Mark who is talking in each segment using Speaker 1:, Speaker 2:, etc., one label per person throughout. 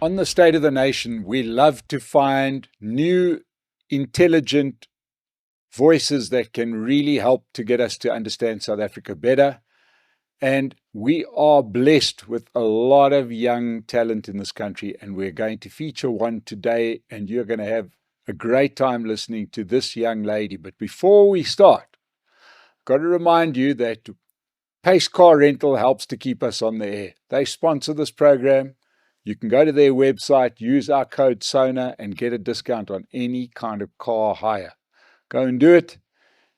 Speaker 1: On the State of the Nation, we love to find new, intelligent voices that can really help to get us to understand South Africa better. And we are blessed with a lot of young talent in this country, and we're going to feature one today, and you're going to have a great time listening to this young lady. But before we start, I've got to remind you that Pace Car Rental helps to keep us on the air. They sponsor this program. You can go to their website, use our code SONA, and get a discount on any kind of car hire. Go and do it.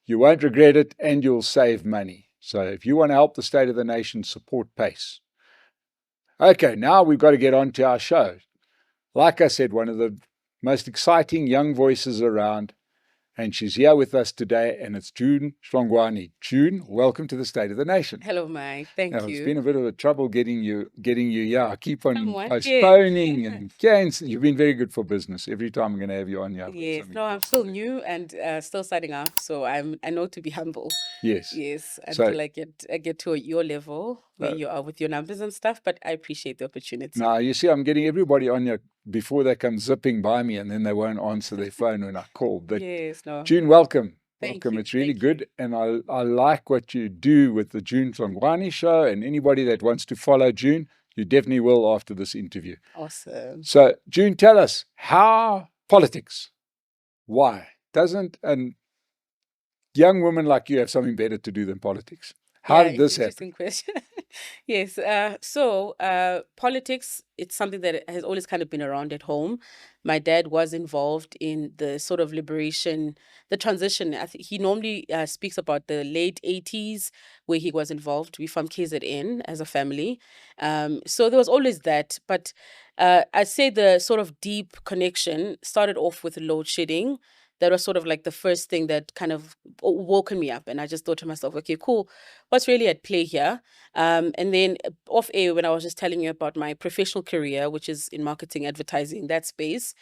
Speaker 1: You won't regret it, and you'll save money. So if you want to help the State of the Nation, support Pace. Okay, now we've got to get on to our show. Like I said, one of the most exciting young voices around, and she's here with us today, and it's June Hlongwane. June, welcome to the State of the Nation.
Speaker 2: Hello, Mike. Thank you.
Speaker 1: It's been a bit of a trouble getting you here. I keep on
Speaker 2: Somewhat,
Speaker 1: postponing and canceling. You've been very good for business. Every time I'm going to have you on here.
Speaker 2: Yes. No, I'm still new and still starting up, so I know to be humble.
Speaker 1: Yes.
Speaker 2: Yes. Until I get to your level where you are with your numbers and stuff, but I appreciate the opportunity.
Speaker 1: Now, you see, I'm getting everybody on here before they come zipping by me, and then they won't answer their phone when I call. But
Speaker 2: yes, no.
Speaker 1: June, welcome.
Speaker 2: Thank
Speaker 1: Welcome.
Speaker 2: you.
Speaker 1: It's really good. And I like what you do with the June Hlongwane show. And anybody that wants to follow June, you definitely will after this interview.
Speaker 2: Awesome.
Speaker 1: So, June, tell us how politics. Why? Doesn't a young woman like you have something better to do than politics? How did this happen?
Speaker 2: Interesting question. Yes. So politics, it's something that has always kind of been around at home. My dad was involved in the sort of liberation, the transition. I think he normally speaks about the late 80s where he was involved. We're from KZN as a family. So there was always that. But I'd say the sort of deep connection started off with load shedding. That was sort of like the first thing that kind of woken me up. And I just thought to myself, okay, cool. What's really at play here? And then off air, when I was just telling you about my professional career, which is in marketing, advertising, that space,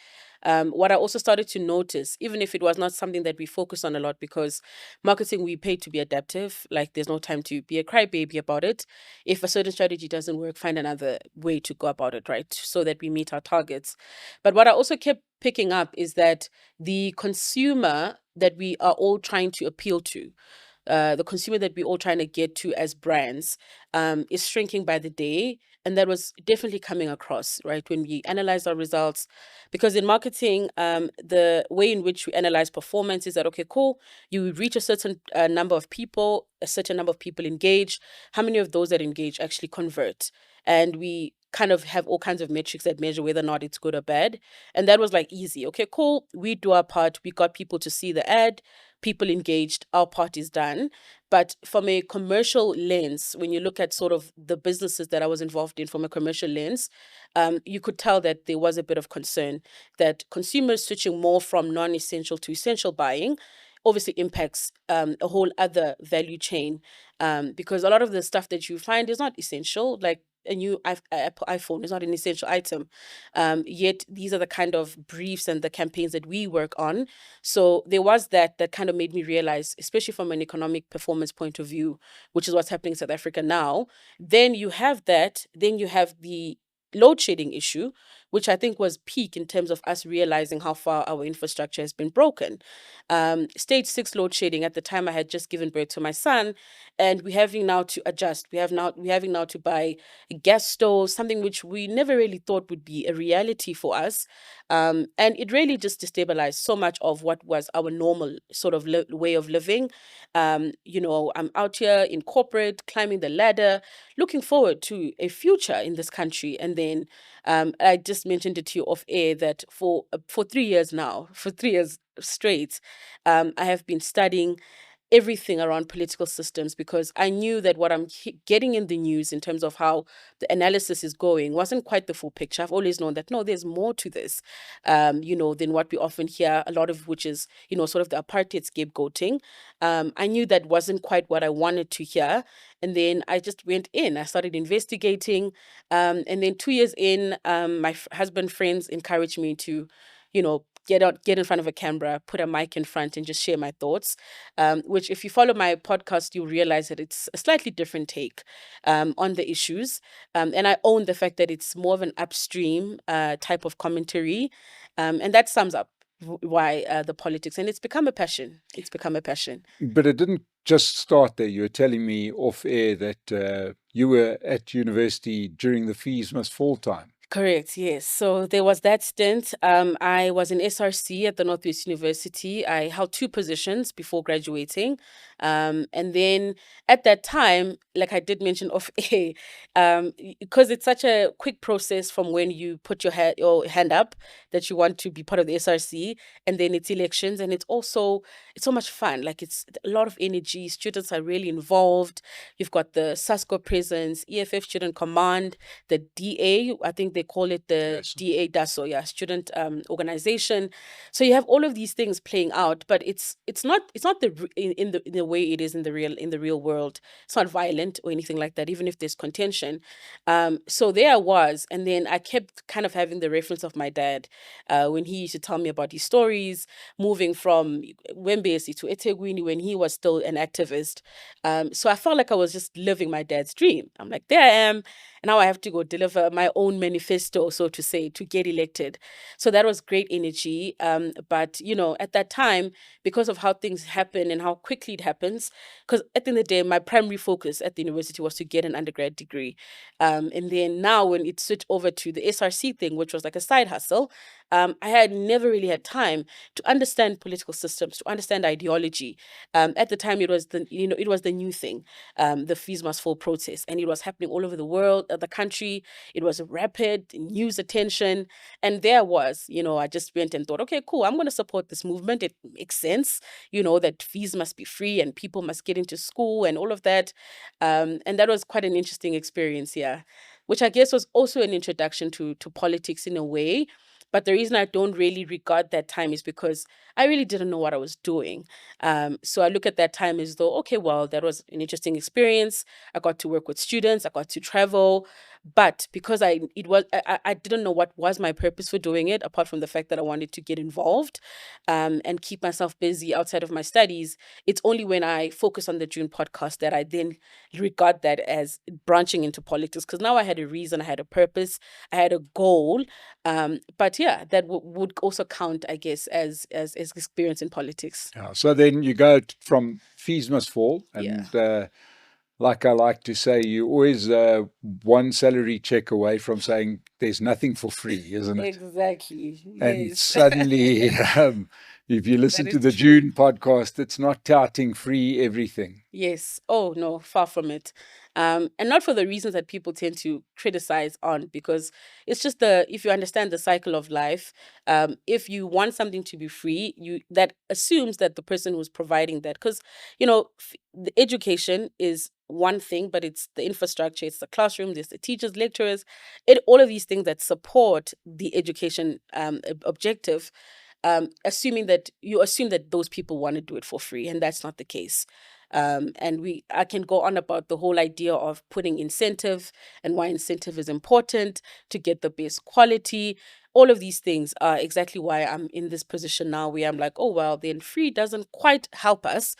Speaker 2: what I also started to notice, even if it was not something that we focus on a lot, because marketing, we pay to be adaptive. Like there's no time to be a crybaby about it. If a certain strategy doesn't work, find another way to go about it, right? So that we meet our targets. But what I also kept picking up is that the consumer that we are all trying to appeal to, the consumer that we're all trying to get to as brands, is shrinking by the day. And that was definitely coming across, right, when we analyzed our results. Because in marketing, the way in which we analyze performance is that, okay, cool, you reach a certain number of people, a certain number of people engage. How many of those that engage actually convert? And we kind of have all kinds of metrics that measure whether or not it's good or bad. And that was like easy. Okay, cool. We do our part. We got people to see the ad. People engaged. Our part is done. But from a commercial lens, when you look at sort of the businesses that I was involved in from a commercial lens, you could tell that there was a bit of concern that consumers switching more from non-essential to essential buying obviously impacts a whole other value chain, because a lot of the stuff that you find is not essential. Like a new iPhone is not an essential item. Yet these are the kind of briefs and the campaigns that we work on. So there was that kind of made me realize, especially from an economic performance point of view, which is what's happening in South Africa now. Then you have that. Then you have the load shedding issue, which I think was peak in terms of us realizing how far our infrastructure has been broken. Stage 6 load shedding. At the time, I had just given birth to my son, and we're having now to adjust. We're having now to buy gas stoves, something which we never really thought would be a reality for us. And it really just destabilized so much of what was our normal sort of way of living. I'm out here in corporate, climbing the ladder, looking forward to a future in this country. And then I just mentioned it to you off air that for 3 years now, for 3 years straight, I have been studying everything around political systems, because I knew that what I'm getting in the news in terms of how the analysis is going wasn't quite the full picture. I've always known that, no, there's more to this, than what we often hear, a lot of which is, sort of the apartheid scapegoating. I knew that wasn't quite what I wanted to hear. And then I just went in, I started investigating. And then 2 years in, my husband friends encouraged me to get in front of a camera, put a mic in front, and just share my thoughts. Which, if you follow my podcast, you'll realize that it's a slightly different take on the issues. And I own the fact that it's more of an upstream type of commentary, and that sums up why the politics. And it's become a passion. It's become a passion.
Speaker 1: But it didn't just start there. You were telling me off air that you were at university during the FeesMustFall time.
Speaker 2: Correct, yes. So there was that stint. I was in SRC at the Northwest University. I held 2 positions before graduating. And then at that time, like I did mention off air, because it's such a quick process from when you put your hand up that you want to be part of the SRC, and then it's elections, and it's so much fun. Like, it's a lot of energy. Students are really involved. You've got the SASCO presence, EFF Student Command, the DA, I think they call it the
Speaker 1: Yes.
Speaker 2: DA DASO, yeah, student organization. So you have all of these things playing out, but it's not in the way it is in the real world. It's not violent or anything like that, even if there's contention. So there I was, and then I kept kind of having the reference of my dad when he used to tell me about his stories, moving from Wembesi to eThekwini when he was still an activist. So I felt like I was just living my dad's dream. I'm like, there I am, and now I have to go deliver my own manifesto, so to say, to get elected. So that was great energy. But, at that time, because of how things happen and how quickly it happens, because at the end of the day, my primary focus at the university was to get an undergrad degree. And then now when it switched over to the SRC thing, which was like a side hustle, I had never really had time to understand political systems, to understand ideology. At the time, it was the new thing, the FeesMustFall protest, and it was happening all over the world, the country. It was rapid news attention, and there was, I just went and thought, okay, cool, I'm going to support this movement. It makes sense, that fees must be free and people must get into school and all of that. And that was quite an interesting experience, yeah, which I guess was also an introduction to politics in a way. But the reason I don't really regard that time is because I really didn't know what I was doing. So I look at that time as though, okay, well, that was an interesting experience. I got to work with students. I got to travel. But because I didn't know what was my purpose for doing it, apart from the fact that I wanted to get involved and keep myself busy outside of my studies. It's only when I focus on the June podcast that I then regard that as branching into politics, because now I had a reason, I had a purpose, I had a goal. But yeah, that would also count, I guess, as experience in politics.
Speaker 1: Yeah. So then you go from FeesMustFall, and like I like to say, you always one salary check away from saying there's nothing for free, isn't it?
Speaker 2: Exactly.
Speaker 1: And
Speaker 2: Yes.
Speaker 1: suddenly, if you listen
Speaker 2: That
Speaker 1: to
Speaker 2: is
Speaker 1: the
Speaker 2: true.
Speaker 1: June podcast, it's not touting free everything.
Speaker 2: Yes. Oh, no, far from it. And not for the reasons that people tend to criticize on, because it's just if you understand the cycle of life, if you want something to be free, that assumes that the person who's providing that, because, the education is one thing, but it's the infrastructure, it's the classroom, there's the teachers, lecturers, all of these things that support the education objective. Assuming that you assume that those people want to do it for free, and that's not the case. And I can go on about the whole idea of putting incentive and why incentive is important to get the best quality. All of these things are exactly why I'm in this position now, where I'm like, oh, well, then free doesn't quite help us,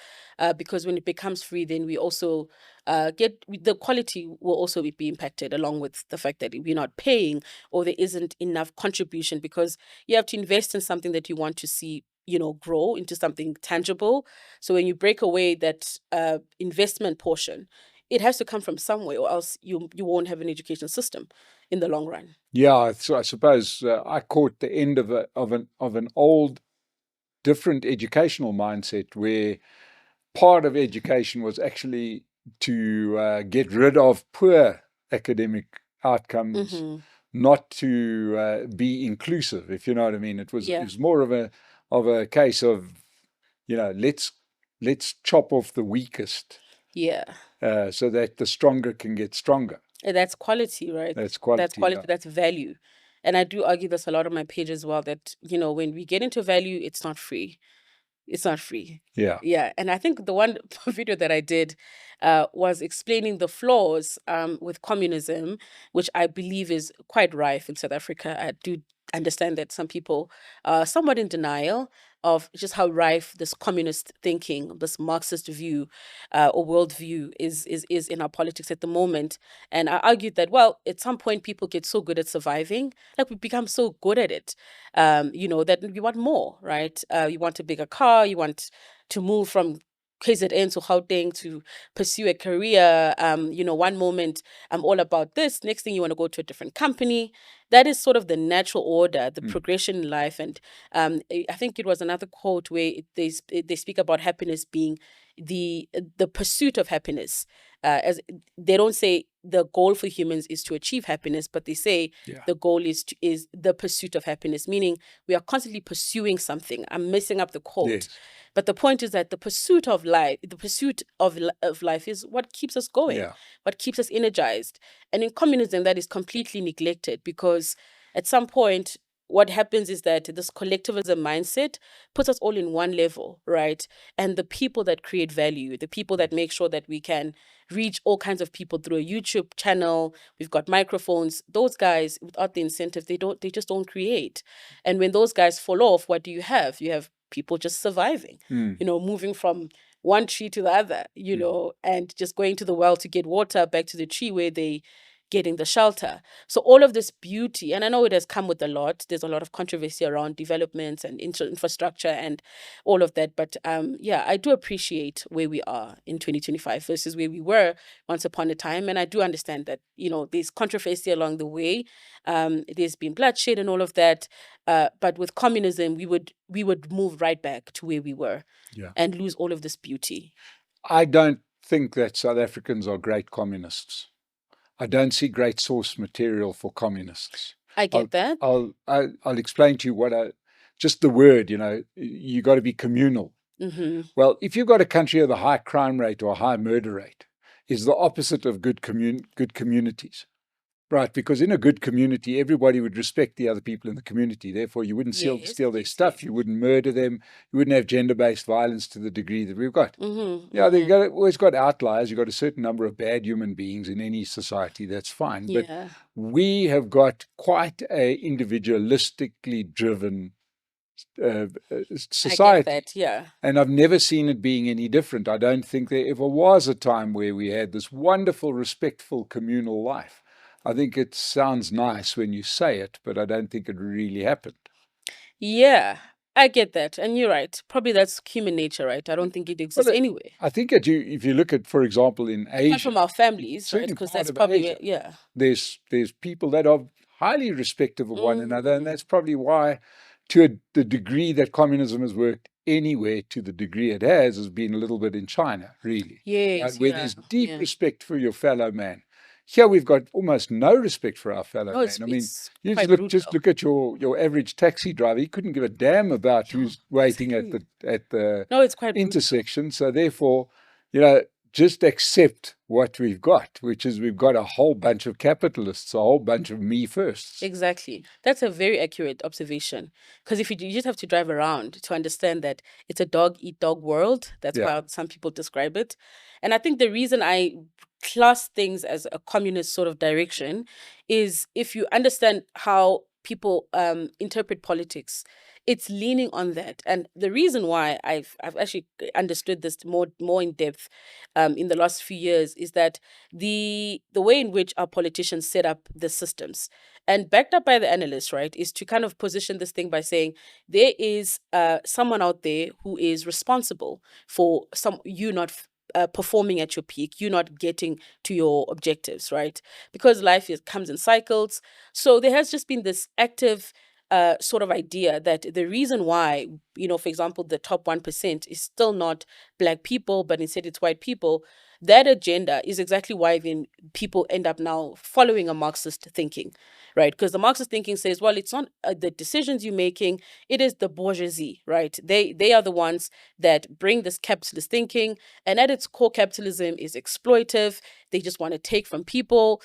Speaker 2: because when it becomes free, then we also the quality will also be impacted, along with the fact that we're not paying, or there isn't enough contribution, because you have to invest in something that you want to see, grow into something tangible. So when you break away that investment portion, it has to come from somewhere, or else you won't have an education system in the long run.
Speaker 1: Yeah, so I suppose I caught the end of an old, different educational mindset where part of education was actually to get rid of poor academic outcomes,
Speaker 2: Mm-hmm.
Speaker 1: not to be inclusive, if you know what I mean. It
Speaker 2: Yeah.
Speaker 1: was more of a case of, let's chop off the weakest,
Speaker 2: Yeah.
Speaker 1: so that the stronger can get stronger.
Speaker 2: And that's quality, right?
Speaker 1: That's quality.
Speaker 2: That's quality,
Speaker 1: Yeah.
Speaker 2: that's value. And I do argue this a lot on my page as well, that, when we get into value, it's not free. It's not free.
Speaker 1: Yeah.
Speaker 2: Yeah. And I think the one video that I did was explaining the flaws with communism, which I believe is quite rife in South Africa. I do understand that some people are somewhat in denial of just how rife this communist thinking, this Marxist view or worldview is in our politics at the moment. And I argued that, well, at some point people get so good at surviving, like we become so good at it, that we want more, right? You want a bigger car, you want to move from KZN to Gauteng to pursue a career. One moment I'm all about this, next thing you want to go to a different company. That is sort of the natural order, the progression in life. And I think it was another quote where they speak about happiness being the pursuit of happiness. As they don't say the goal for humans is to achieve happiness, but they say the goal is the pursuit of happiness, meaning we are constantly pursuing something. I'm messing up the quote.
Speaker 1: Yes.
Speaker 2: But the point is that the pursuit of life is what keeps us going, what keeps us energized. And in communism, that is completely neglected, because at some point, what happens is that this collectivism mindset puts us all in one level, right? And the people that create value, the people that make sure that we can reach all kinds of people through a YouTube channel, we've got microphones, those guys, without the incentive, they just don't create. And when those guys fall off, what do you have? You have people just surviving, moving from one tree to the other, and just going to the well to get water, back to the tree where they getting the shelter. So all of this beauty, and I know it has come with a lot. There's a lot of controversy around developments and infrastructure and all of that. But I do appreciate where we are in 2025 versus where we were once upon a time. And I do understand that, there's controversy along the way. There's been bloodshed and all of that. But with communism, we would move right back to where we were and lose all of this beauty.
Speaker 1: I don't think that South Africans are great communists. I don't see great source material for communists.
Speaker 2: I get that.
Speaker 1: I'll explain to you just the word, you got to be communal.
Speaker 2: Mm-hmm.
Speaker 1: Well, if you've got a country with a high crime rate or a high murder rate, is the opposite of good communities. Right, because in a good community, everybody would respect the other people in the community. Therefore, you wouldn't steal their stuff. You wouldn't murder them. You wouldn't have gender-based violence to the degree that we've got. They've always got outliers. You've got a certain number of bad human beings in any society. That's fine. But we have got quite a individualistically driven society.
Speaker 2: I get that,
Speaker 1: and I've never seen it being any different. I don't think there ever was a time where we had this wonderful, respectful communal life. I think it sounds nice when you say it, but I don't think it really happened.
Speaker 2: Yeah, I get that. And you're right. Probably that's human nature, right? I don't think it exists anyway.
Speaker 1: I think if you look at, for example, in Asia.
Speaker 2: Apart from our families, right? Because that's probably,
Speaker 1: There's people that are highly respectful of one another, and that's probably why, to the degree that communism has worked anywhere, to the degree it has been a little bit in China, really.
Speaker 2: Yes.
Speaker 1: Where there's deep respect for your fellow man. Here we've got almost no respect for our fellow man. I mean, you just look at your average taxi driver. He couldn't give a damn about who's waiting at the
Speaker 2: it's quite
Speaker 1: intersection. So therefore, just accept what we've got, which is we've got a whole bunch of capitalists, a whole bunch of me firsts.
Speaker 2: Exactly. That's a very accurate observation. Because if you just have to drive around to understand that it's a dog-eat-dog world, that's how some people describe it. And I think the reason I class things as a communist sort of direction is if you understand how people interpret politics, it's leaning on that. And the reason why I've actually understood this more in depth in the last few years is that the way in which our politicians set up the systems, and backed up by the analysts, right, is to kind of position this thing by saying there is someone out there who is responsible for you not performing at your peak, you not getting to your objectives, right? Because life comes in cycles. So there has just been this active sort of idea that the reason why, for example, the top 1% is still not Black people, but instead it's white people, that agenda is exactly why then people end up now following a Marxist thinking, right? Because the Marxist thinking says, well, it's not the decisions you're making, it is the bourgeoisie, right? They are the ones that bring this capitalist thinking, and at its core, capitalism is exploitive. They just want to take from people,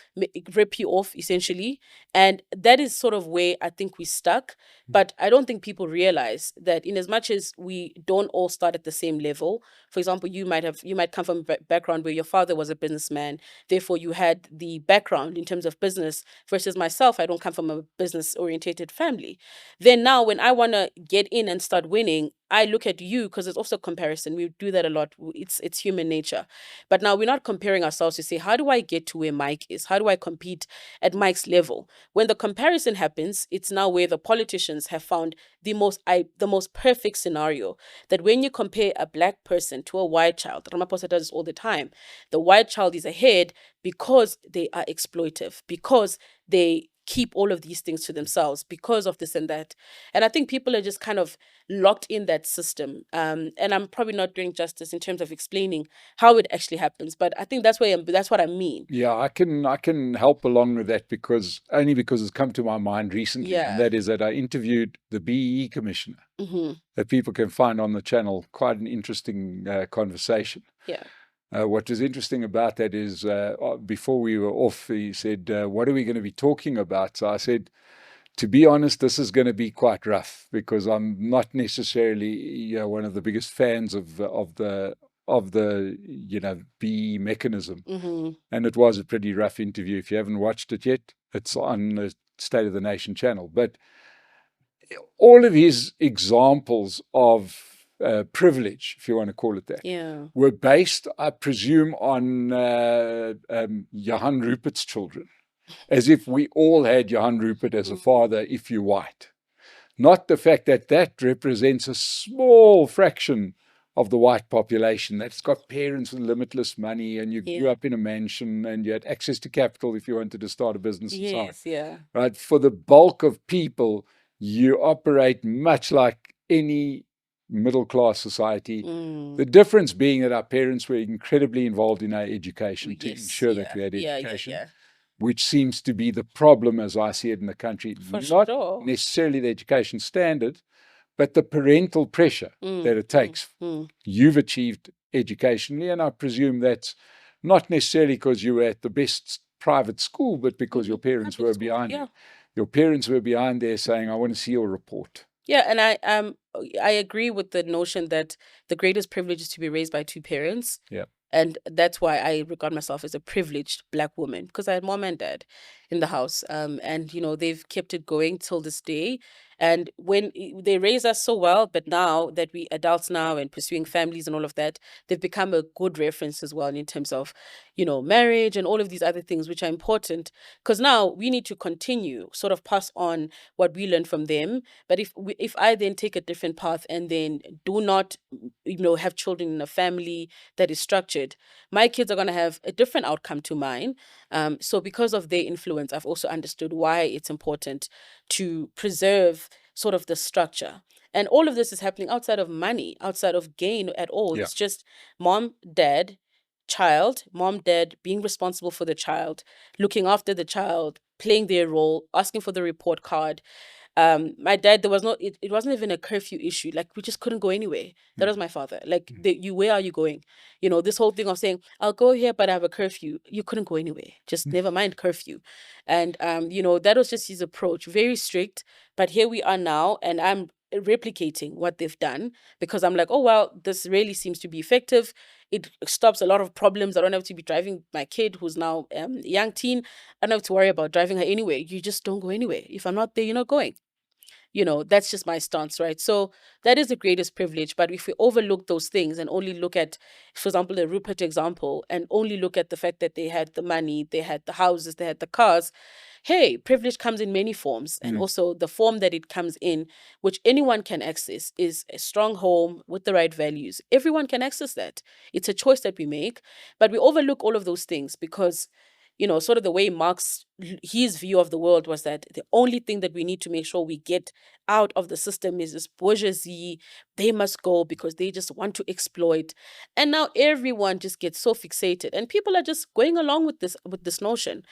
Speaker 2: rip you off essentially. And that is sort of where I think we stuck. But I don't think people realize that in as much as we don't all start at the same level. For example, you might come from a background where your father was a businessman, therefore you had the background in terms of business, versus myself, I don't come from a business orientated family. Then now when I want to get in and start winning, I look at you, because it's also comparison. We do that a lot. It's human nature. But now we're not comparing ourselves to say, how do I get to where Mike is? How do I compete at Mike's level? When the comparison happens, it's now where the politicians have found the most perfect scenario, that when you compare a black person to a white child, Ramaphosa does this all the time, the white child is ahead because they are exploitive, because they keep all of these things to themselves, because of this and that. And I think people are just kind of locked in that system. And I'm probably not doing justice in terms of explaining how it actually happens, but I think that's what I mean.
Speaker 1: Yeah, I can help along with that because it's come to my mind recently,
Speaker 2: Yeah.
Speaker 1: and that is that I interviewed the BEE commissioner
Speaker 2: Mm-hmm.
Speaker 1: that people can find on the channel. Quite an interesting conversation.
Speaker 2: Yeah.
Speaker 1: What was interesting about that is before we were off, he said, "What are we going to be talking about?" So I said, to be honest, this is going to be quite rough because I'm not necessarily one of the biggest fans of the BE mechanism.
Speaker 2: Mm-hmm.
Speaker 1: And it was a pretty rough interview. If you haven't watched it yet, it's on the State of the Nation channel. But all of his examples of privilege, if you want to call it that,
Speaker 2: Yeah.
Speaker 1: were based, I presume, on Johan Rupert's children, as if we all had Johan Rupert as a father if you're white. Not the fact that that represents a small fraction of the white population that's got parents with limitless money, and you grew up in a mansion and you had access to capital if you wanted to start a business and so on.
Speaker 2: Yeah.
Speaker 1: Right? For the bulk of people, you operate much like any middle-class society. The difference being that our parents were incredibly involved in our education to ensure that we had education. Which seems to be the problem as I see it in the country. Not necessarily the education standard, but the parental pressure that it takes. You've achieved educationally, and I presume that's not necessarily because you were at the best private school, but because your parents were behind you. Your parents were behind there saying, "I want to see your report."
Speaker 2: Yeah, and I agree with the notion that the greatest privilege is to be raised by two parents.
Speaker 1: Yeah.
Speaker 2: And that's why I regard myself as a privileged Black woman, because I had mom and dad in the house. And, they've kept it going till this day. And when they raised us so well, but now that we adults now and pursuing families and all of that, they've become a good reference as well in terms of, marriage and all of these other things, which are important. Because now we need to continue, sort of pass on what we learned from them. But if I then take a different path and then do not, have children in a family that is structured, my kids are going to have a different outcome to mine. So because of their influence, I've also understood why it's important to preserve sort of the structure. And all of this is happening outside of money, outside of gain at all. It's just mom, dad, child, mom, dad being responsible for the child, looking after the child, playing their role, asking for the report card. My dad, there was it wasn't even a curfew issue. Like, we just couldn't go anywhere. That was my father. Like, where are you going? This whole thing of saying, I'll go here, but I have a curfew. You couldn't go anywhere. Just never mind curfew. And, that was just his approach. Very strict. But here we are now, and I'm replicating what they've done because I'm like, oh, well, this really seems to be effective. It stops a lot of problems. I don't have to be driving my kid, who's now a young teen. I don't have to worry about driving her anywhere. You just don't go anywhere. If I'm not there, you're not going. That's just my stance, right? So that is the greatest privilege. But if we overlook those things and only look at, for example, the Rupert example, and only look at the fact that they had the money, they had the houses, they had the cars, hey, privilege comes in many forms. And also the form that it comes in, which anyone can access, is a strong home with the right values. Everyone can access that. It's a choice that we make. But we overlook all of those things because, sort of the way Marx his view of the world was that the only thing that we need to make sure we get out of the system is this bourgeoisie. They must go because they just want to exploit. And now everyone just gets so fixated, and people are just going along with this notion,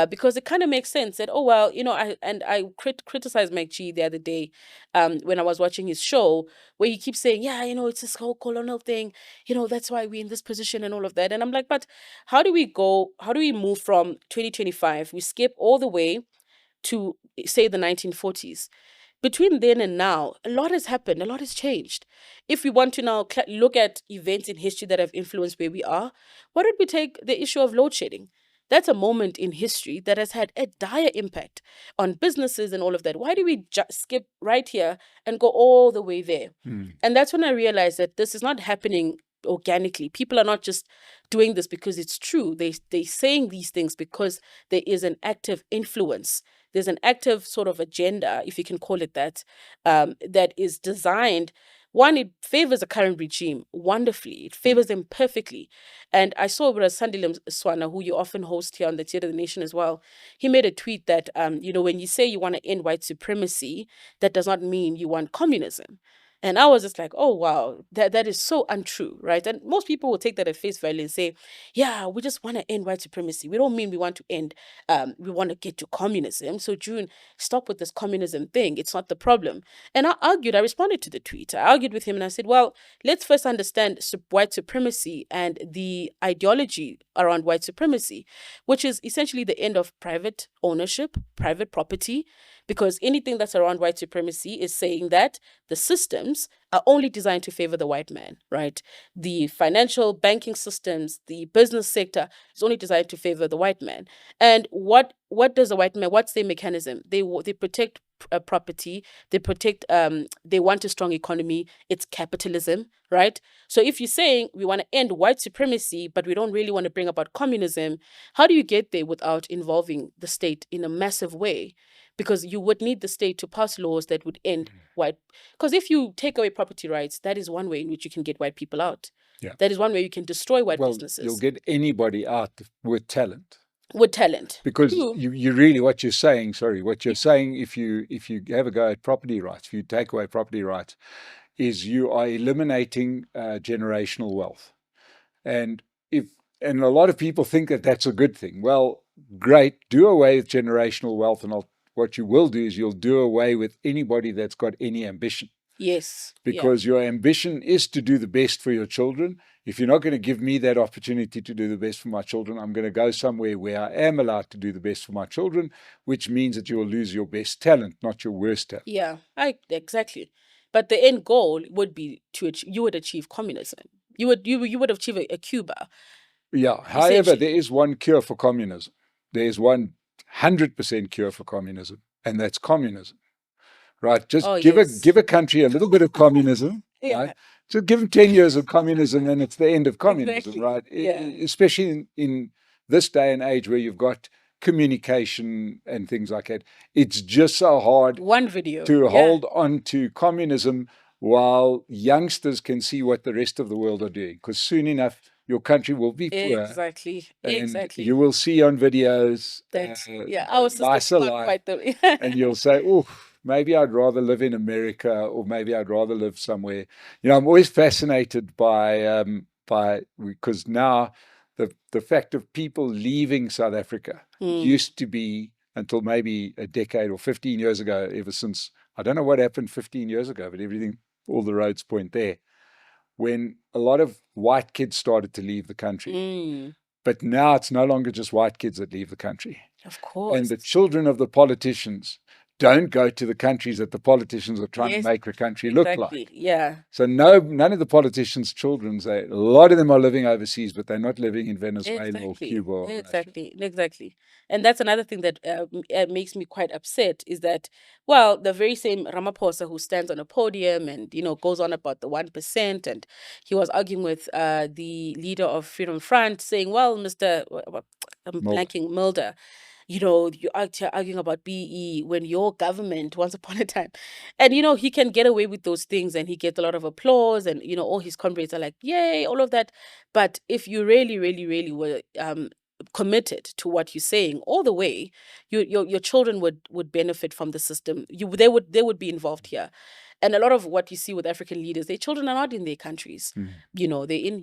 Speaker 2: because it kind of makes sense that, oh well, I criticized Mike G the other day, when I was watching his show, where he keeps saying, yeah, it's this whole colonial thing, that's why we're in this position and all of that. And I'm like, but how do we move from 2025? We skip all the way to, say, the 1940s. Between then and now, a lot has happened, a lot has changed. If we want to now look at events in history that have influenced where we are, why don't we take the issue of load shedding? That's a moment in history that has had a dire impact on businesses and all of that. Why do we skip right here and go all the way there? And that's when I realized that this is not happening organically. People are not just doing this because it's true. They're saying these things because there is an active influence. There's an active sort of agenda, if you can call it that, that is designed. One, it favors the current regime wonderfully. It favors them perfectly. And I saw Sandile Swana, who you often host here on the Theatre of the Nation as well. He made a tweet that, when you say you want to end white supremacy, that does not mean you want communism. And I was just like, oh, wow, that is so untrue, right? And most people will take that at face value and say, yeah, we just want to end white supremacy. We don't mean we want to end, we want to get to communism. So June, stop with this communism thing. It's not the problem. And I responded to the tweet. I argued with him and I said, well, let's first understand white supremacy and the ideology around white supremacy, which is essentially the end of private ownership, private property, because anything that's around white supremacy is saying that the systems are only designed to favor the white man, right? The financial banking systems, the business sector is only designed to favor the white man. And what does the white man, what's their mechanism? They protect property, they protect, they want a strong economy. It's capitalism, right? So if you're saying we want to end white supremacy, but we don't really want to bring about communism, how do you get there without involving the state in a massive way? Because you would need the state to pass laws that would end white. Because if you take away property rights, that is one way in which you can get white people out.
Speaker 1: Yeah.
Speaker 2: That is one way you can destroy white businesses.
Speaker 1: You'll get anybody out with talent.
Speaker 2: With talent.
Speaker 1: Because you really, what you're saying, if you have a go at property rights, if you take away property rights, is you are eliminating generational wealth. And a lot of people think that that's a good thing. Well, great, do away with generational wealth, and what you will do is you'll do away with anybody that's got any ambition.
Speaker 2: Yes.
Speaker 1: Because your ambition is to do the best for your children. If you're not going to give me that opportunity to do the best for my children, I'm going to go somewhere where I am allowed to do the best for my children, which means that you will lose your best talent, not your worst talent.
Speaker 2: Yeah, exactly. But the end goal would be you would achieve communism. You would achieve a Cuba.
Speaker 1: Yeah. However, there is one cure for communism. There is 100% cure for communism, and that's communism. Right? Just give a country a little bit of communism, right? So give them 10 years of communism and it's the end of communism, right? Especially in this day and age where you've got communication and things like that. It's just so hard to hold on to communism while youngsters can see what the rest of the world are doing. Because soon enough, your country will be poor.
Speaker 2: Exactly.
Speaker 1: You will see on videos
Speaker 2: our sister's not quite
Speaker 1: and you'll say, oh, maybe I'd rather live in America, or maybe I'd rather live somewhere. I'm always fascinated by because now the fact of people leaving South Africa used to be, until maybe a decade or 15 years ago, ever since, I don't know what happened 15 years ago, but all the roads point there, when a lot of white kids started to leave the country. But now it's no longer just white kids that leave the country.
Speaker 2: Of course.
Speaker 1: And the children of the politicians don't go to the countries that the politicians are trying to make the country look like.
Speaker 2: Yeah.
Speaker 1: So none of the politicians' children, a lot of them are living overseas, but they're not living in Venezuela or Cuba. Or
Speaker 2: Exactly. And that's another thing that makes me quite upset is that, well, the very same Ramaphosa who stands on a podium and, goes on about the 1%, and he was arguing with the leader of Freedom Front saying, well, Mr. I'm blanking, Mulder, you're arguing about BE when your government, once upon a time, and, he can get away with those things and he gets a lot of applause and, all his comrades are like, yay, all of that. But if you really, really, really were committed to what you're saying all the way, your children would benefit from the system. They would be involved here. And a lot of what you see with African leaders, their children are not in their countries. They're in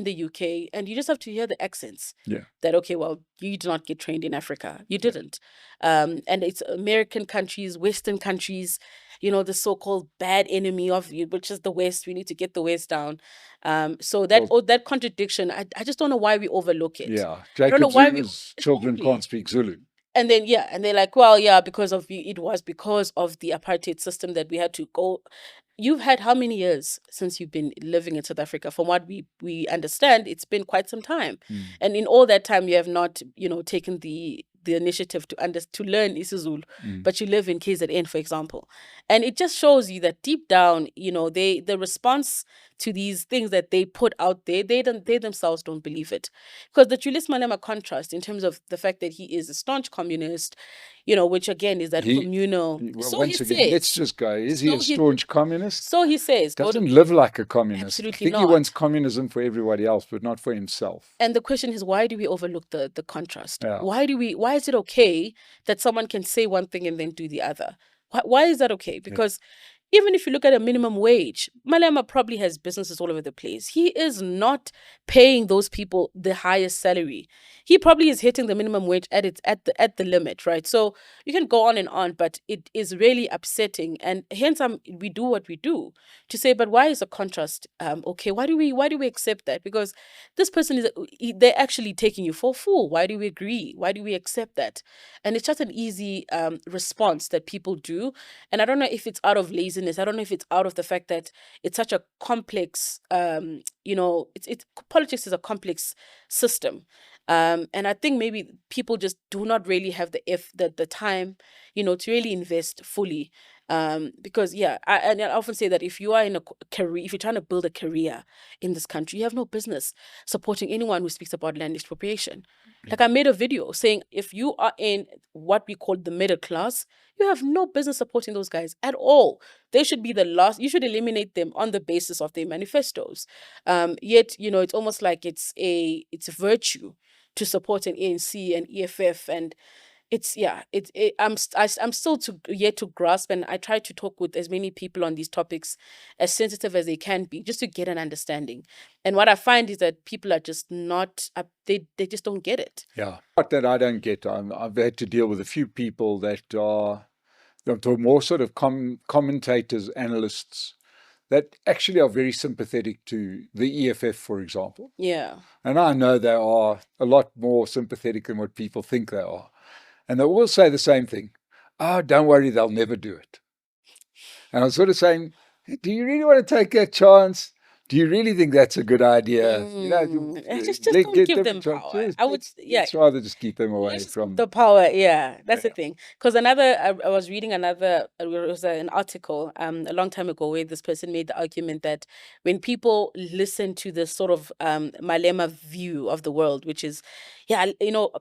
Speaker 2: the UK, and you just have to hear the accents.
Speaker 1: Yeah.
Speaker 2: That, okay, well, you did not get trained in Africa. You didn't. And it's American countries, Western countries, the so-called bad enemy of you, which is the West. We need to get the West down. So that contradiction, I just don't know why we overlook it.
Speaker 1: Yeah.
Speaker 2: I don't know
Speaker 1: Jacob
Speaker 2: why
Speaker 1: Zulu's children can't speak Zulu.
Speaker 2: And then, and they're like, well, yeah, it was because of the apartheid system that we had to go. You've had how many years since you've been living in South Africa? From what we understand, it's been quite some time. And in all that time, you have not, taken the initiative to learn isiZulu, but you live in KZN, for example. And it just shows you that deep down, the response to these things that they put out there, they themselves don't believe it. Because the Julius Malema contrast in terms of the fact that he is a staunch communist, which again is that communal.
Speaker 1: Well,
Speaker 2: So
Speaker 1: once
Speaker 2: he
Speaker 1: again,
Speaker 2: says,
Speaker 1: let's just go. Is he a staunch communist?
Speaker 2: So he says,
Speaker 1: Doesn't live like a communist.
Speaker 2: Absolutely
Speaker 1: I think
Speaker 2: not.
Speaker 1: he wants communism for everybody else, but not for himself.
Speaker 2: And the question is, why do we overlook the contrast?
Speaker 1: Yeah.
Speaker 2: Why is it okay that someone can say one thing and then do the other? Why is that okay? Because even if you look at a minimum wage, Malema probably has businesses all over the place. He is not paying those people the highest salary. He probably is hitting the minimum wage at the limit, right? So you can go on, but it is really upsetting, and hence we do what we do to say, but why is the contrast okay? Why do we accept that? Because this person they're actually taking you for a fool. Why do we agree? Why do we accept that? And it's just an easy response that people do, and I don't know if it's out of laziness. I don't know if it's out of the fact that it's such a complex, politics is a complex system. And I think maybe people just do not really have the time, to really invest fully. Because I often say that if you are in a career, if you're trying to build a career in this country, you have no business supporting anyone who speaks about land expropriation. Like, I made a video saying, if you are in what we call the middle class, you have no business supporting those guys at all. They should be the last. You should eliminate them on the basis of their manifestos. Yet, it's almost like it's a virtue to support an ANC and EFF, and I'm still yet to grasp, and I try to talk with as many people on these topics as sensitive as they can be, just to get an understanding. And what I find is that people are just not they just don't get it.
Speaker 1: Yeah, what that I don't get. I've had to deal with a few people that are more sort of commentators, analysts that actually are very sympathetic to the EFF, for example.
Speaker 2: Yeah.
Speaker 1: And I know they are a lot more sympathetic than what people think they are. And they all say the same thing. Oh, don't worry, they'll never do it. And I'm sort of saying, do you really want to take that chance? Do you really think that's a good idea?
Speaker 2: Just don't give them power.
Speaker 1: Let's rather just keep them away from
Speaker 2: the power. Yeah, that's the thing. Because I was reading it was an article a long time ago where this person made the argument that when people listen to this sort of Malema view of the world, which is,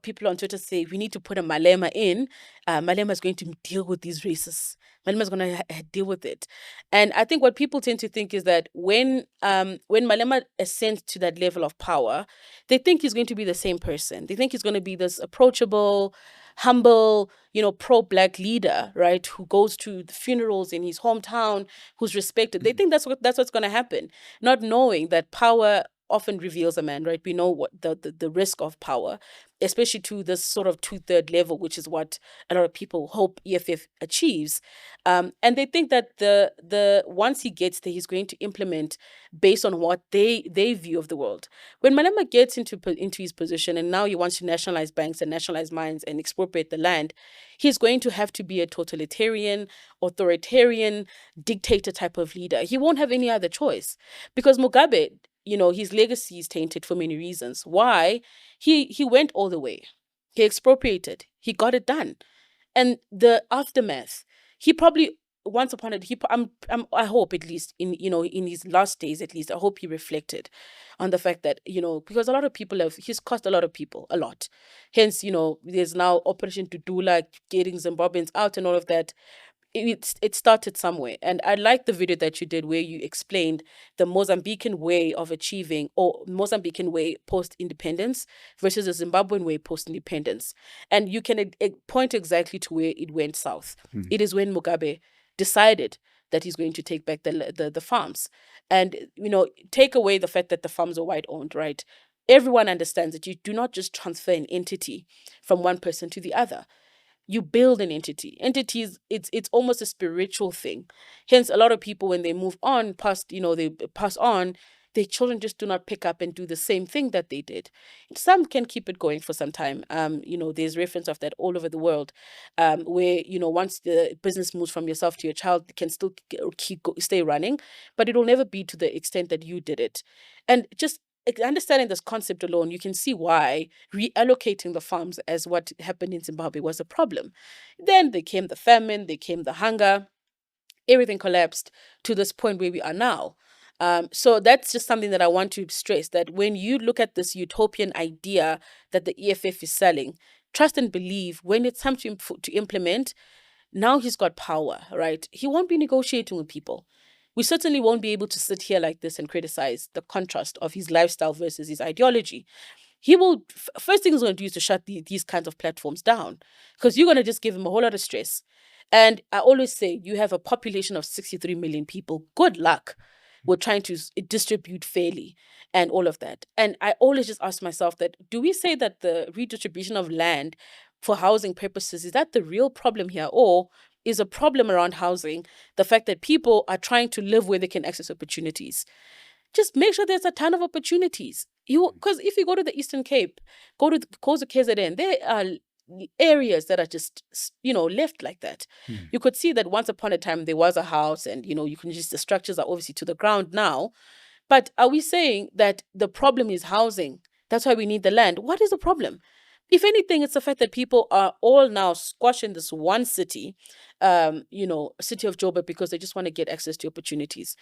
Speaker 2: people on Twitter say we need to put a Malema in. Malema is going to deal with these racists. Malema is going to deal with it. And I think what people tend to think is that when Malema ascends to that level of power, they think he's going to be the same person. They think he's going to be this approachable, humble, pro-black leader, right? Who goes to the funerals in his hometown, who's respected. They think that's what's going to happen, not knowing that power often reveals a man, right? We know what the risk of power, especially to this sort of 2/3 level, which is what a lot of people hope EFF achieves. And they think that the once he gets there, he's going to implement based on what they view of the world. When Malema gets into his position, and now he wants to nationalize banks and nationalize mines and expropriate the land, he's going to have to be a totalitarian, authoritarian, dictator type of leader. He won't have any other choice, because Mugabe, his legacy is tainted for many reasons. Why? He went all the way. He expropriated. He got it done. And the aftermath, he probably once upon it, I hope at least in his last days, at least, I hope he reflected on the fact that, because a lot of people he's cost a lot of people a lot. Hence, there's now Operation Dudula, getting Zimbabweans out and all of that. it started somewhere. And I like the video that you did where you explained the Mozambican way of achieving, or Mozambican way post-independence versus the Zimbabwean way post-independence. And you can point exactly to where it went south. It is when Mugabe decided that he's going to take back the farms. And, take away the fact that the farms are white owned, right? Everyone understands that you do not just transfer an entity from one person to the other. You build an entity. Entities, it's almost a spiritual thing. Hence, a lot of people, when they move on past, they pass on, their children just do not pick up and do the same thing that they did. Some can keep it going for some time. There's reference of that all over the world, where, once the business moves from yourself to your child, it can still stay running, but it will never be to the extent that you did it. And just understanding this concept alone, you can see why reallocating the farms, as what happened in Zimbabwe, was a problem. Then there came the famine, there came the hunger, everything collapsed to this point where we are now. So that's just something that I want to stress, that when you look at this utopian idea that the EFF is selling, trust and believe when it's time to implement. Now he's got power, right? He won't be negotiating with people. We certainly won't be able to sit here like this and criticize the contrast of his lifestyle versus his ideology. He will, first thing he's going to do is to shut these kinds of platforms down, because you're going to just give him a whole lot of stress. And I always say, you have a population of 63 million people. Good luck. We're trying to distribute fairly and all of that. And I always just ask myself that, do we say that the redistribution of land for housing purposes, is that the real problem here? Or is a problem around housing the fact that people are trying to live where they can access opportunities? Just make sure there's a ton of opportunities. Because if you go to the Eastern Cape, go to KZN, there are areas that are just, left like that. You could see that once upon a time there was a house, and, you can just, the structures are obviously to the ground now. But are we saying that the problem is housing? That's why we need the land. What is the problem? If anything, it's the fact that people are all now squashed in this one city, city of Joburg, because they just want to get access to opportunities.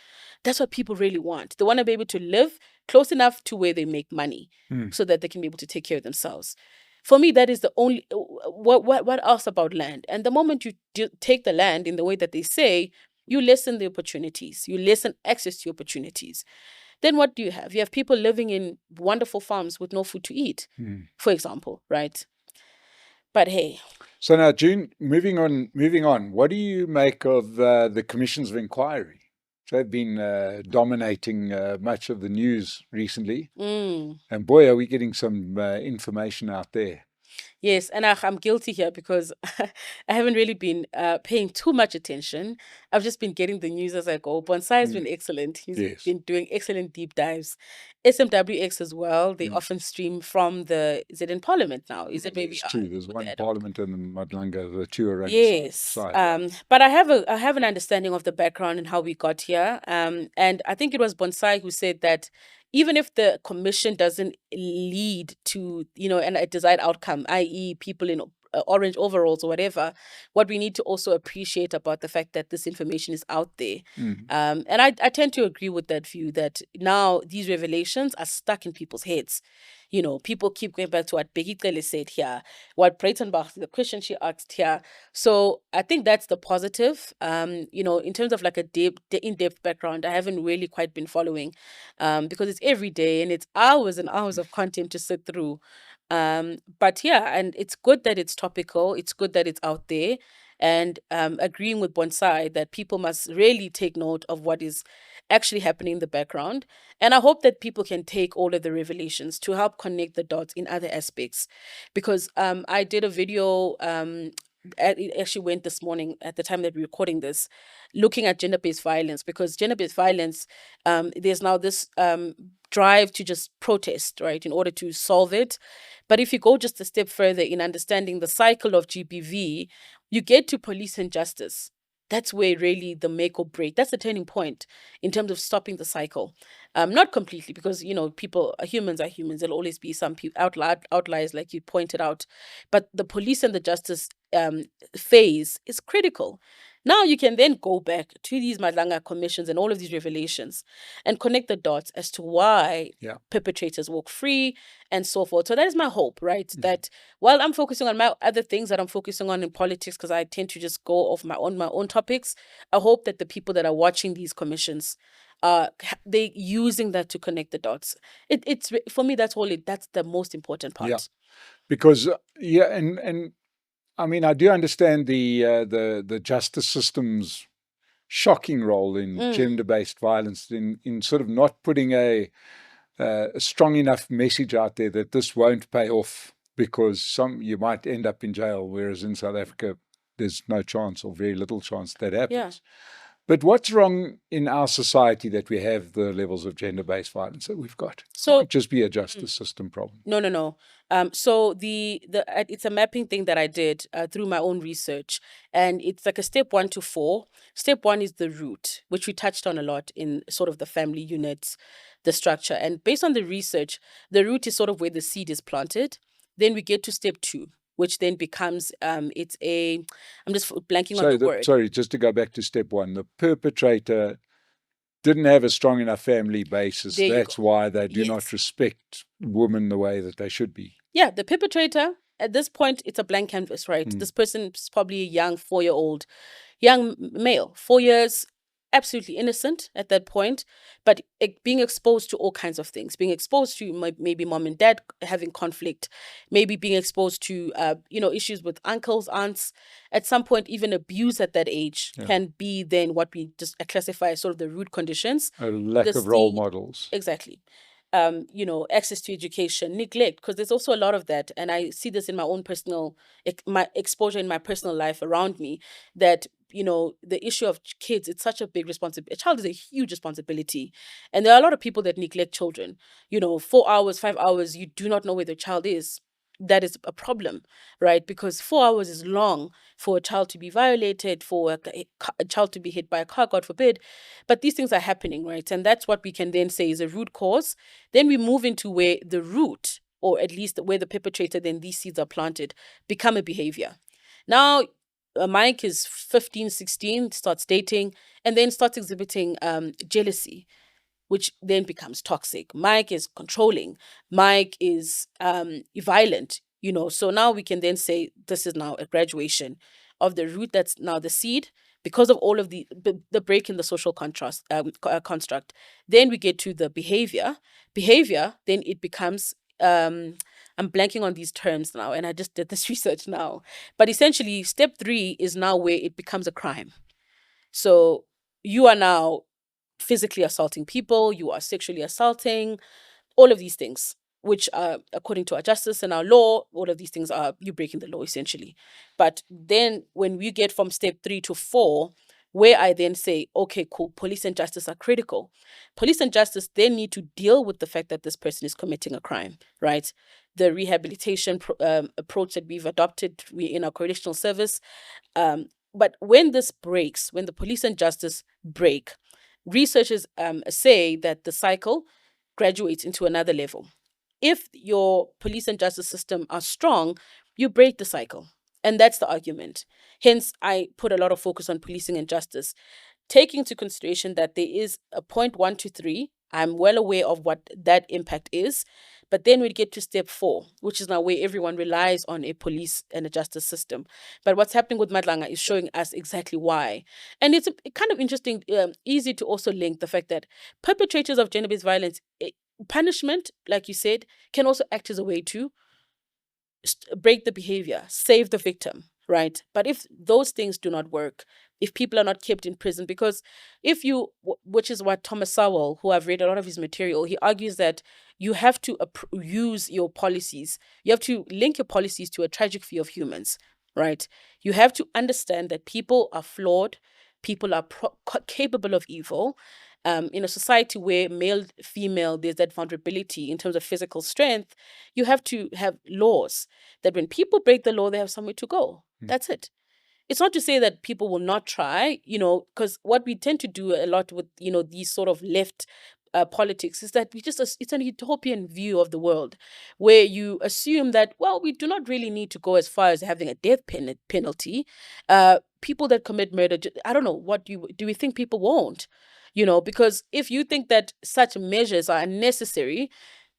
Speaker 2: That's what people really want. They want to be able to live close enough to where they make money so that they can be able to take care of themselves. For me, that is the only, what else about land? And the moment you take the land in the way that they say, you lessen the opportunities, you lessen access to opportunities. Then what do you have? You have people living in wonderful farms with no food to eat, for example, right? But hey.
Speaker 1: So now, June, moving on, what do you make of the commissions of inquiry? They've been dominating much of the news recently. And boy, are we getting some information out there.
Speaker 2: Yes, and I'm guilty here because I haven't really been paying too much attention. I've just been getting the news as I go. Bonsai has been excellent. He's been doing excellent deep dives. SMWX as well. They often stream from the, is it in Parliament now? Is it maybe?
Speaker 1: It's true. There's one Parliament and Madlanga, the two are
Speaker 2: yes. But I have an understanding of the background and how we got here. And I think it was Bonsai who said that even if the commission doesn't lead to, a desired outcome, i.e. people in orange overalls or whatever, what we need to also appreciate about the fact that this information is out there. And I tend to agree with that view, that now these revelations are stuck in people's heads. People keep going back to what Begitele said here, what Breitenbach, the question she asked here. So I think that's the positive. In terms of like the in-depth background, I haven't really quite been following because it's every day and it's hours and hours of content to sit through. But yeah, and it's good that it's topical. It's good that it's out there. And agreeing with Bonsai that people must really take note of what is actually happening in the background. And I hope that people can take all of the revelations to help connect the dots in other aspects. Because I did a video, it actually went this morning at the time that we're recording this, looking at gender-based violence, because gender-based violence, there's now this drive to just protest, right, in order to solve it. But if you go just a step further in understanding the cycle of GBV, you get to police and justice. That's where really the make or break, that's the turning point in terms of stopping the cycle. Not completely, because, people, humans are humans. There'll always be some outliers, like you pointed out. But the police and the justice phase is critical. Now you can then go back to these Madlanga commissions and all of these revelations and connect the dots as to why perpetrators walk free and so forth. So that is my hope, right? That while I'm focusing on my other things that I'm focusing on in politics, because I tend to just go off my own topics, I hope that the people that are watching these commissions, they using that to connect the dots. It's for me, that's the most important part.
Speaker 1: Yeah, because and I mean, I do understand the justice system's shocking role in gender-based violence, in sort of not putting a strong enough message out there that this won't pay off, because you might end up in jail, whereas in South Africa there's no chance or very little chance that happens.
Speaker 2: Yeah.
Speaker 1: But what's wrong in our society that we have the levels of gender-based violence that we've got?
Speaker 2: So
Speaker 1: it might just be a justice system problem.
Speaker 2: No. So it's a mapping thing that I did through my own research, and it's like a step 1 to 4. Step 1 is the root, which we touched on a lot in sort of the family units, the structure, and based on the research, the root is sort of where the seed is planted. Then we get to step 2, which then becomes I'm just blanking on the word.
Speaker 1: Sorry, just to go back to step 1, the perpetrator didn't have a strong enough family basis. That's why they do not respect women the way that they should be.
Speaker 2: Yeah, the perpetrator, at this point, it's a blank canvas, right? This person is probably a young 4-year-old, young male, 4 years, absolutely innocent at that point, but being exposed to all kinds of things, being exposed to maybe mom and dad having conflict, maybe being exposed to issues with uncles, aunts, at some point even abuse at that age can be then what we just classify as sort of the root conditions.
Speaker 1: A lack of role models.
Speaker 2: Exactly. Access to education, neglect, because there's also a lot of that. And I see this in my own personal, my exposure in my personal life around me, that, the issue of kids, it's such a big responsibility. A child is a huge responsibility. And there are a lot of people that neglect children. 4 hours, 5 hours, you do not know where the child is. That is a problem, right? Because 4 hours is long for a child to be violated, for a child to be hit by a car, God forbid. But these things are happening, right? And that's what we can then say is a root cause. Then we move into where the root, or at least where the perpetrator, then these seeds are planted, become a behavior. Now, Mike is 15, 16, starts dating, and then starts exhibiting jealousy, which then becomes toxic. Mike is controlling. Mike is violent, So now we can then say this is now a graduation of the root that's now the seed, because of all of the break in the social construct. Then we get to the behavior. Then it becomes, I'm blanking on these terms now, and I just did this research now. But essentially, step 3 is now where it becomes a crime. So you are now physically assaulting people, you are sexually assaulting, all of these things, which are, according to our justice and our law, all of these things are you breaking the law, essentially. But then when we get from step 3 to 4, where I then say, okay, cool, police and justice are critical. Police and justice then need to deal with the fact that this person is committing a crime, right? The rehabilitation approach that we've adopted in our correctional service. But when this breaks, when the police and justice break, researchers say that the cycle graduates into another level. If your police and justice system are strong, you break the cycle. And that's the argument. Hence, I put a lot of focus on policing and justice, taking into consideration that there is a point 1 to 3. I'm well aware of what that impact is. But then we get to step 4, which is now where everyone relies on a police and a justice system. But what's happening with Madlanga is showing us exactly why. And it's kind of interesting, easy to also link the fact that perpetrators of gender-based violence, punishment, like you said, can also act as a way to break the behavior, save the victim, right? But if those things do not work, if people are not kept in prison, because which is what Thomas Sowell, who I've read a lot of his material, he argues that you have to use your policies. You have to link your policies to a tragic view of humans, right? You have to understand that people are flawed, people are capable of evil. In a society where male, female, there's that vulnerability in terms of physical strength, you have to have laws that when people break the law, they have somewhere to go. That's it. It's not to say that people will not try, because what we tend to do a lot with, these sort of left politics is that it's an utopian view of the world where you assume that, well, we do not really need to go as far as having a death penalty. people that commit murder, I don't know, what do we think people won't? Because if you think that such measures are unnecessary,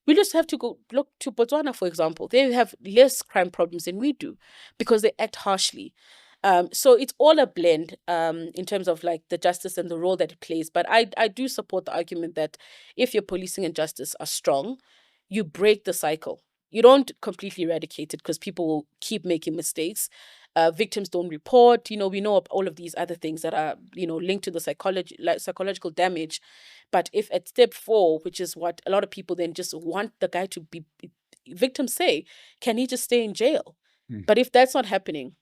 Speaker 2: we just have to go look to Botswana, for example. They have less crime problems than we do because they act harshly. So it's all a blend in terms of like the justice and the role that it plays. But I do support the argument that if your policing and justice are strong, you break the cycle. You don't completely eradicate it because people will keep making mistakes. Victims don't report. We know of all of these other things that are, linked to the psychological damage. But if at step 4, which is what a lot of people then just want the guy to be, victims say, can he just stay in jail? But if that's not happening,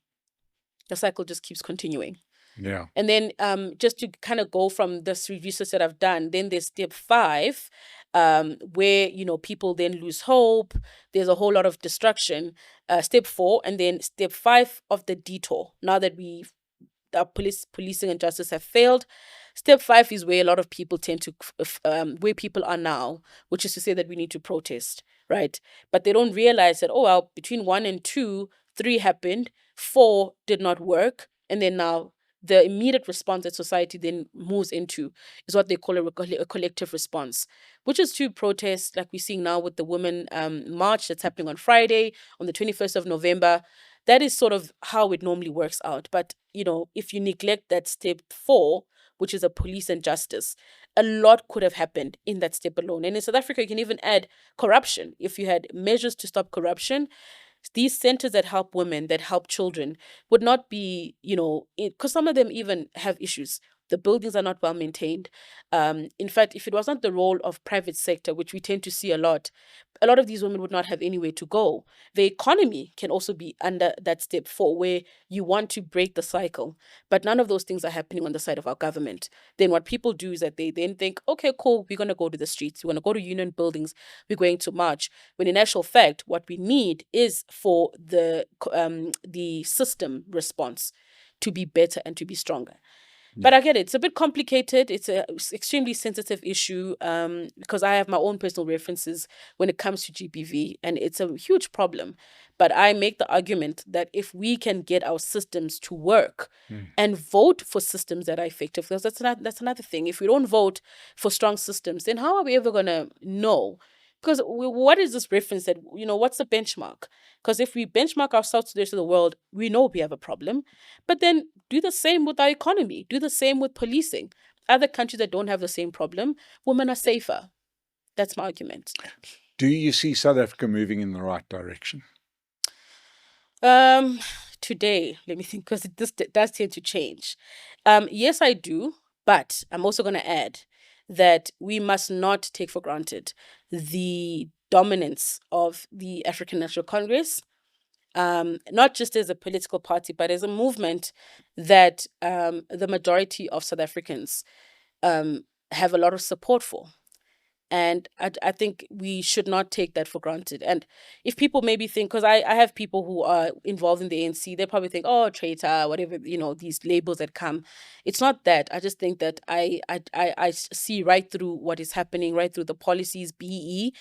Speaker 2: the cycle just keeps continuing.
Speaker 1: Yeah.
Speaker 2: And then just to kind of go from this research that I've done, then there's step 5, where, people then lose hope. There's a whole lot of destruction. Step 4, and then step 5 of the detour. Now that our policing and justice have failed, step 5 is where a lot of people tend to, where people are now, which is to say that we need to protest, right? But they don't realize that, oh, well, between 1 and 2, 3 happened, 4 did not work, and then now the immediate response that society then moves into is what they call a collective response, which is to protest, like we're seeing now with the women march that's happening on Friday, on the 21st of November. That is sort of how it normally works out. But, if you neglect that step 4, which is a police and justice, a lot could have happened in that step alone. And in South Africa, you can even add corruption. If you had measures to stop corruption, these centers that help women, that help children, would not be, because some of them even have issues. The buildings are not well maintained. In fact, if it was not the role of private sector, which we tend to see a lot of these women would not have anywhere to go. The economy can also be under that step 4, where you want to break the cycle. But none of those things are happening on the side of our government. Then what people do is that they then think, okay, cool, we're going to go to the streets. We're going to go to union buildings. We're going to march. When in actual fact, what we need is for the system response to be better and to be stronger. But I get it. It's a bit complicated. It's an extremely sensitive issue because I have my own personal references when it comes to GBV, and it's a huge problem. But I make the argument that if we can get our systems to work and vote for systems that are effective, because that's another thing. If we don't vote for strong systems, then how are we ever going to know? Because what is this reference that, what's the benchmark? Because if we benchmark ourselves to the rest of the world, we know we have a problem. But then do the same with our economy. Do the same with policing. Other countries that don't have the same problem, women are safer. That's my argument.
Speaker 1: Do you see South Africa moving in the right direction?
Speaker 2: Today, let me think, because this does tend to change. Yes, I do. But I'm also going to add that we must not take for granted the dominance of the African National Congress, not just as a political party, but as a movement that the majority of South Africans have a lot of support for. And I think we should not take that for granted. And if people maybe think, because I have people who are involved in the ANC, they probably think, oh, traitor, whatever, these labels that come. It's not that. I just think that I see right through what is happening, right through the policies, BE.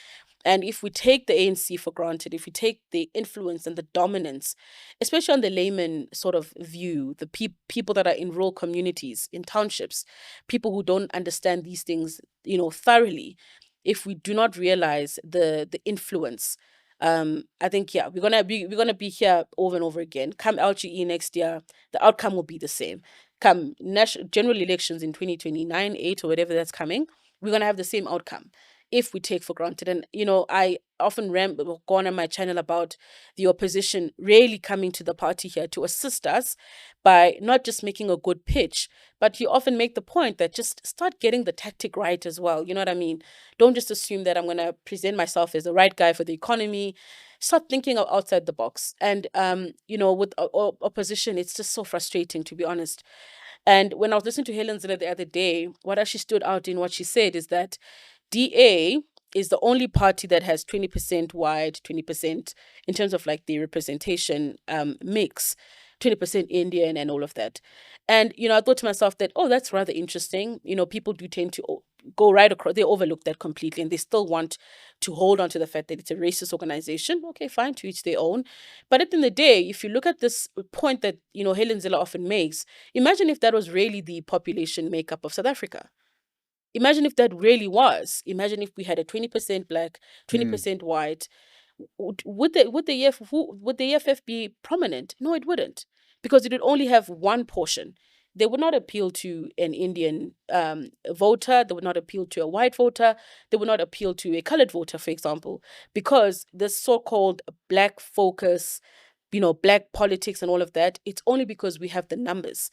Speaker 2: And if we take the ANC for granted, if we take the influence and the dominance, especially on the layman sort of view, the people that are in rural communities, in townships, people who don't understand these things, thoroughly, if we do not realize the influence, I think, we're gonna be here over and over again. Come LGE next year, the outcome will be the same. Come general elections in 2029, 8 or whatever that's coming, we're gonna have the same outcome if we take for granted. And, I often go on my channel about the opposition really coming to the party here to assist us by not just making a good pitch, but you often make the point that just start getting the tactic right as well. You know what I mean? Don't just assume that I'm going to present myself as the right guy for the economy. Start thinking outside the box. And, with opposition, it's just so frustrating, to be honest. And when I was listening to Helen Zille the other day, what actually stood out in what she said is that DA is the only party that has 20% white, 20% in terms of like the representation mix, 20% Indian and all of that. And, I thought to myself that, oh, that's rather interesting. People do tend to go right across, they overlook that completely, and they still want to hold on to the fact that it's a racist organization. Okay, fine, to each their own. But at the end of the day, if you look at this point that, Helen Zille often makes, imagine if that was really the population makeup of South Africa. Imagine if that really was. Imagine if we had a 20% black, 20% white. Would the EFF be prominent? No, it wouldn't, because it would only have one portion. They would not appeal to an Indian voter. They would not appeal to a white voter. They would not appeal to a colored voter, for example, because this so-called black focus, black politics and all of that, it's only because we have the numbers.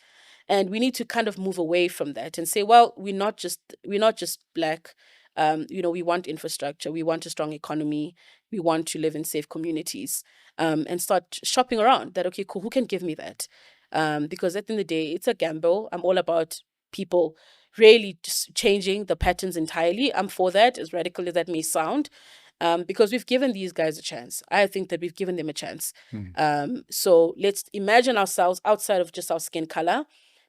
Speaker 2: And we need to kind of move away from that and say, well, we're not just black. We want infrastructure, we want a strong economy, we want to live in safe communities, and start shopping around. That, okay, cool, who can give me that? Because at the end of the day, it's a gamble. I'm all about people really just changing the patterns entirely. I'm for that, as radical as that may sound. Because we've given these guys a chance. I think that we've given them a chance. So let's imagine ourselves outside of just our skin color,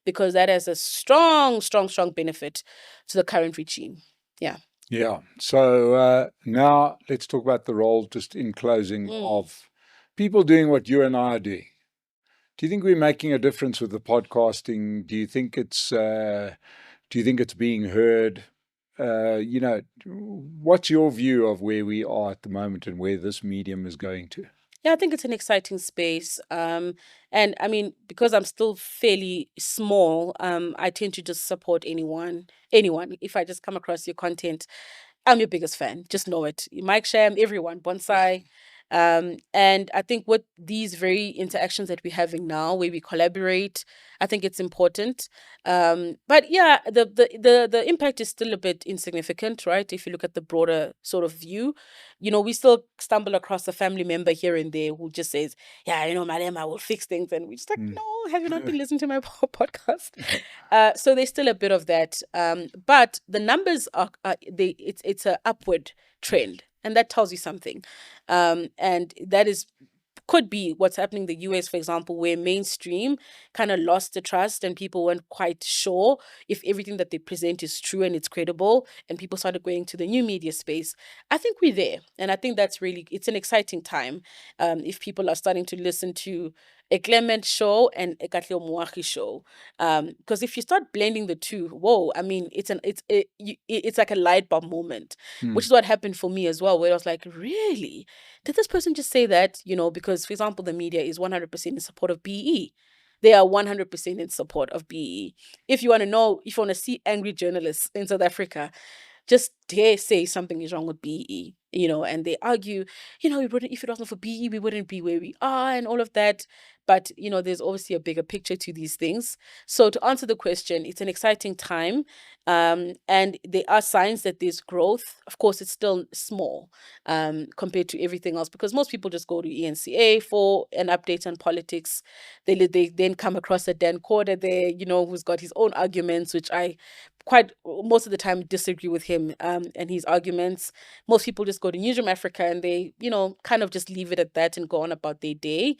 Speaker 2: because that has a strong, strong, strong benefit to the current regime. Yeah.
Speaker 1: Yeah. So now let's talk about the role, just in closing, of people doing what you and I are doing. Do you think we're making a difference with the podcasting? Do you think it's being heard? What's your view of where we are at the moment and where this medium is going to?
Speaker 2: Yeah, I think it's an exciting space. And I mean, because I'm still fairly small, I tend to just support anyone. If I just come across your content, I'm your biggest fan. Just know it. Mike Sham, everyone, Bonsai. And I think with these very interactions that we're having now, where we collaborate, I think it's important. But yeah, the impact is still a bit insignificant, right? If you look at the broader sort of view, we still stumble across a family member here and there who just says, yeah, Malema will fix things. And we're just like, no, have you not been listening to my podcast? So there's still a bit of that. But the numbers it's an upward trend. And that tells you something. And that could be what's happening in the US, for example, where mainstream kind of lost the trust and people weren't quite sure if everything that they present is true and it's credible, and people started going to the new media space. I think we're there. And I think it's an exciting time if people are starting to listen to a Clement show and a Katleo Moahi show. Because if you start blending the two, whoa, I mean, it's like a light bulb moment, which is what happened for me as well, where I was like, really? Did this person just say that? Because, for example, the media is 100% in support of BE. They are 100% in support of BE. If you want to see angry journalists in South Africa, just dare say something is wrong with BE, and they argue, if it wasn't for BE, we wouldn't be where we are and all of that. But, there's obviously a bigger picture to these things. So to answer the question, it's an exciting time. And there are signs that there's growth. Of course, it's still small compared to everything else, because most people just go to ENCA for an update on politics. They then come across a Dan Corder there, who's got his own arguments, which I quite most of the time disagree with him and his arguments. Most people just go to Newsroom Africa and they, kind of just leave it at that and go on about their day.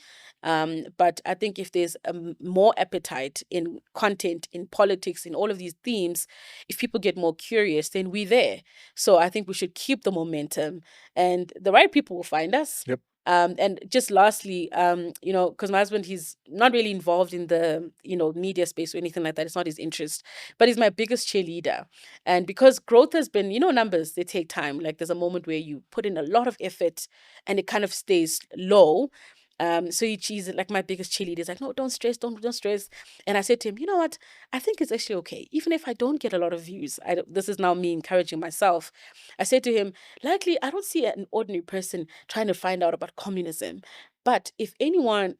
Speaker 2: But I think if there's more appetite in content, in politics, in all of these themes, if people get more curious, then we're there. So I think we should keep the momentum, and the right people will find us.
Speaker 1: Yep.
Speaker 2: And just lastly, because my husband, he's not really involved in the, media space or anything like that. It's not his interest, but he's my biggest cheerleader. And because growth has been, numbers, they take time. Like there's a moment where you put in a lot of effort and it kind of stays low. So he's like my biggest cheerleader. He's like, no, don't stress, don't stress. And I said to him, you know what? I think it's actually okay. Even if I don't get a lot of views, this is now me encouraging myself. I said to him, likely, I don't see an ordinary person trying to find out about communism. But if anyone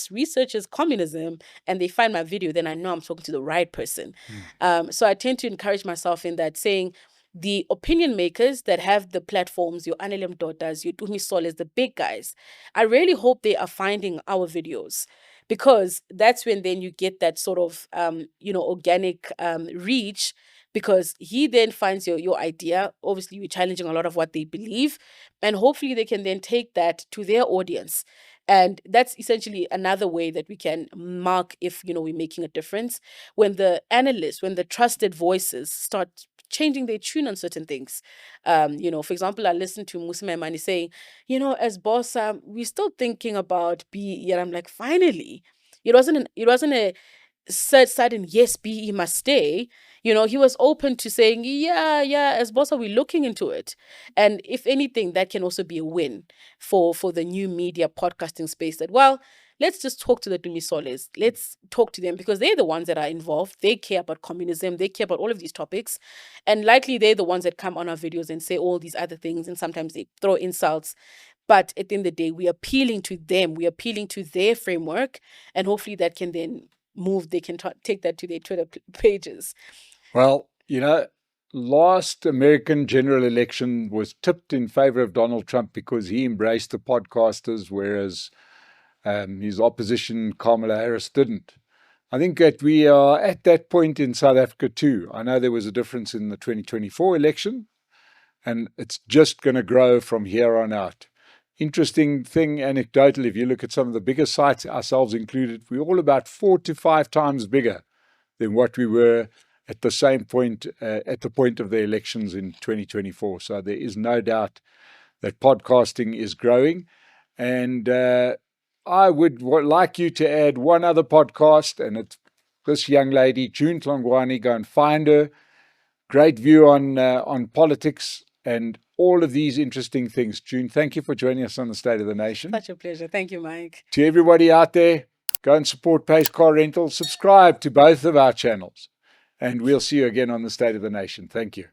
Speaker 2: researches communism and they find my video, then I know I'm talking to the right person. So I tend to encourage myself in that, saying, the opinion makers that have the platforms, your Anelem Dotas, your Tumi Soles, the big guys, I really hope they are finding our videos, because that's when then you get that sort of, organic reach, because he then finds your idea. Obviously, you're challenging a lot of what they believe, and hopefully they can then take that to their audience. And that's essentially another way that we can mark if, we're making a difference. When the analysts, when the trusted voices start changing their tune on certain things. For example, I listened to Musa Maimani saying, as boss, we're still thinking about BE, and I'm like, finally, it wasn't a sudden yes, BE must stay. He was open to saying, yeah, as boss, are we looking into it? And if anything, that can also be a win for the new media podcasting space. That, well, let's just talk to the Dumisoles. Let's talk to them, because they're the ones that are involved. They care about communism. They care about all of these topics. And likely they're the ones that come on our videos and say all these other things. And sometimes they throw insults. But at the end of the day, we're appealing to them. We're appealing to their framework. And hopefully that can then move. They can take that to their Twitter pages.
Speaker 1: Well, last American general election was tipped in favor of Donald Trump because he embraced the podcasters, whereas his opposition, Kamala Harris, didn't. I think that we are at that point in South Africa too. I know there was a difference in the 2024 election, and it's just going to grow from here on out. Interesting thing, anecdotal, if you look at some of the bigger sites, ourselves included, we're all about 4 to 5 times bigger than what we were at the same point, at the point of the elections in 2024. So there is no doubt that podcasting is growing. And I would like you to add one other podcast, and it's this young lady, June Hlongwane. Go and find her. Great view on politics and all of these interesting things. June, thank you for joining us on the State of the Nation.
Speaker 2: Such a pleasure. Thank you, Mike.
Speaker 1: To everybody out there, go and support Pace Car Rental. Subscribe to both of our channels. And we'll see you again on the State of the Nation. Thank you.